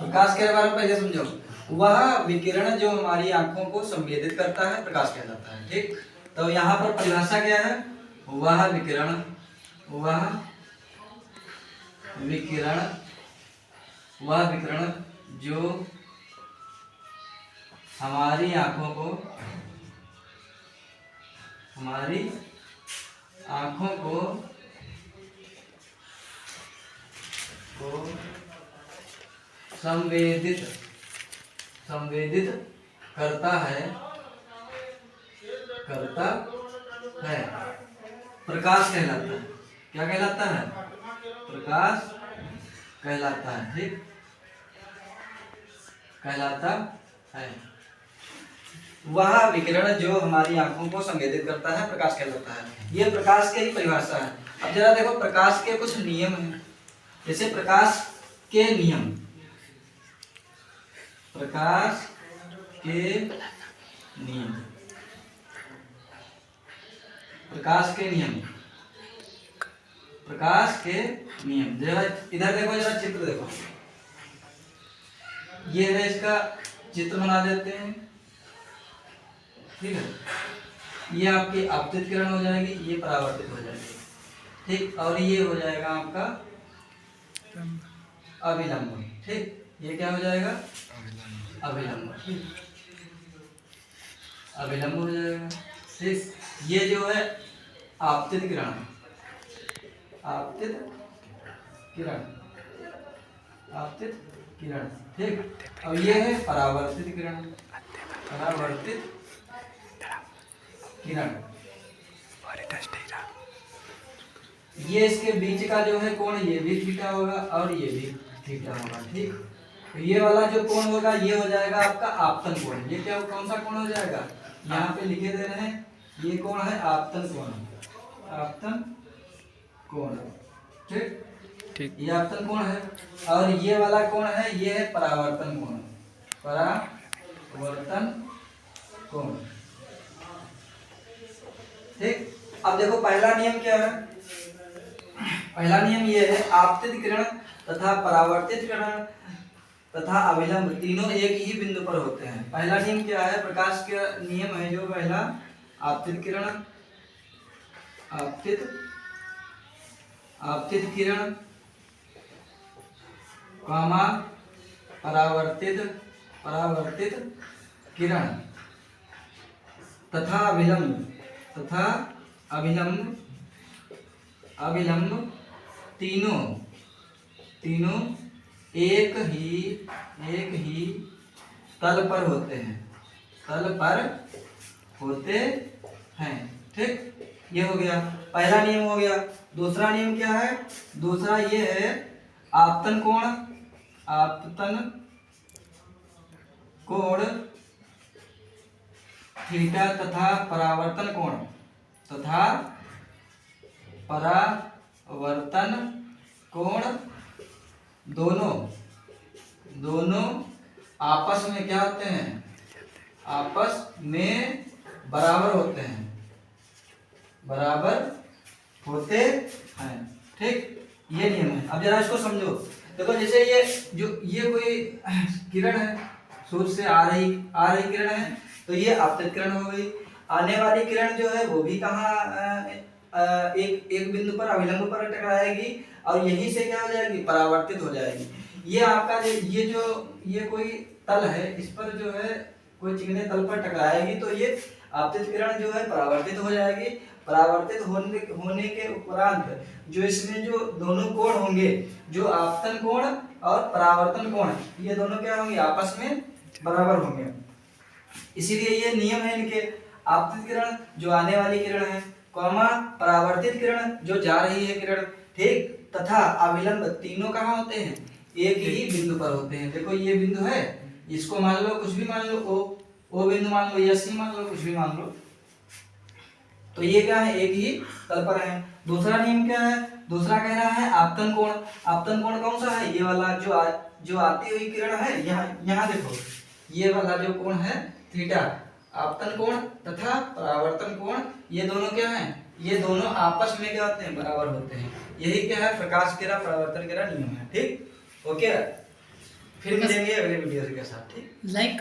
प्रकाश के बारे में पहले समझो। वह विकिरण जो हमारी आंखों को संवेदित करता है प्रकाश कहलाता है। ठीक, तो यहाँ पर परिभाषा क्या है? वह विकिरण जो हमारी आंखों को संवेदित करता है प्रकाश कहलाता है। क्या कहलाता है? प्रकाश कहलाता है। ठीक, कहलाता है। वह विकिरण जो हमारी आंखों को संवेदित करता है प्रकाश कहलाता है। यह प्रकाश की ही परिभाषा है। अब जरा देखो, प्रकाश के कुछ नियम हैं। जैसे प्रकाश के नियम, प्रकाश के नियम जरा इधर देखो, जरा चित्र देखो। ये है, इसका चित्र बना देते हैं। ठीक है, ये आपकी आपतित किरण हो जाएगी, ये परावर्तित हो जाएगी। ठीक, और ये हो जाएगा आपका अभिलंब। ठीक, ये क्या हो जाएगा? अभिलंब। ठीक, अभिलंब हो जाएगा। ठीक, ये जो है आपतित किरण, ठीक, और ये है परावर्तित किरण। ये इसके बीच का जो है कोण, ये भी थीटा होगा और ये भी थीटा होगा। ठीक, तो ये वाला जो कोण होगा ये हो जाएगा आपका आपतन कोण। ये क्या, कौन सा कोण हो जाएगा? यहाँ पे लिखे दे रहे हैं, ये कोण है आपतन कोण। ठीक, ये आपतन कोण है। और ये वाला कोण है, ये है परावर्तन कोण। ठीक, अब देखो पहला नियम क्या है? पहला नियम ये है, आपतित किरण तथा परावर्तित किरण तथा अभिलंब तीनों एक ही बिंदु पर होते हैं। पहला नियम क्या है? प्रकाश का नियम है जो पहला, आपतित किरण कामा परावर्तित किरण तथा अभिलंब तीनों एक ही तल पर होते हैं। ठीक, ये हो गया, पहला नियम हो गया। दूसरा नियम क्या है? दूसरा ये है आपतन कोण थीटा तथा परावर्तन कोण दोनों आपस में क्या होते हैं? आपस में बराबर होते हैं। ठीक, ये नियम है। अब जरा इसको समझो। देखो, जैसे ये कोई किरण है, सूर्य से आ रही किरण है, तो ये आपतित किरण हो गई। आने वाली किरण जो है वो भी कहाँ, एक बिंदु पर अभिलंब पर टकराएगी और यहीं से क्या हो जाएगी? परावर्तित हो जाएगी। ये आपका ये कोई तल है, इस पर जो है कोई चिकने तल पर टकराएगी तो ये आपतित किरण जो है परावर्तित हो जाएगी। परावर्तित होने के उपरांत जो इसमें जो दोनों कोण होंगे, जो आपतन कोण और परावर्तन कोण, ये दोनों क्या होंगे? आपस में बराबर होंगे। इसीलिए ये नियम है इनके। आपतित किरण जो आने वाली किरण है, कॉमा परावर्तित किरण जो जा रही है किरण। ठीक, तथा अभिलंब तीनों कहाँ होते हैं? एक ही बिंदु पर होते हैं। देखो, ये बिंदु है, इसको मान लो, कुछ भी मान लो, ओ बिंदु मान लो या सी मान लो, कुछ भी मान लो, तो ये क्या है? एक ही तल पर है। दूसरा नियम क्या है? दूसरा कह रहा है आपतन कोण कौन सा है? ये वाला जो आती हुई किरण है, यहाँ देखो, ये वाला जो कोण है थीटा, आपतन कोण तथा परावर्तन कोण, ये दोनों क्या हैं? ये दोनों आपस में क्या होते हैं? बराबर होते हैं। यही क्या है? प्रकाश किरण परावर्तन किरण नियम है। ठीक, ओके। फिर मिलेंगे अगले वीडियो के साथ, ठीक। लाइक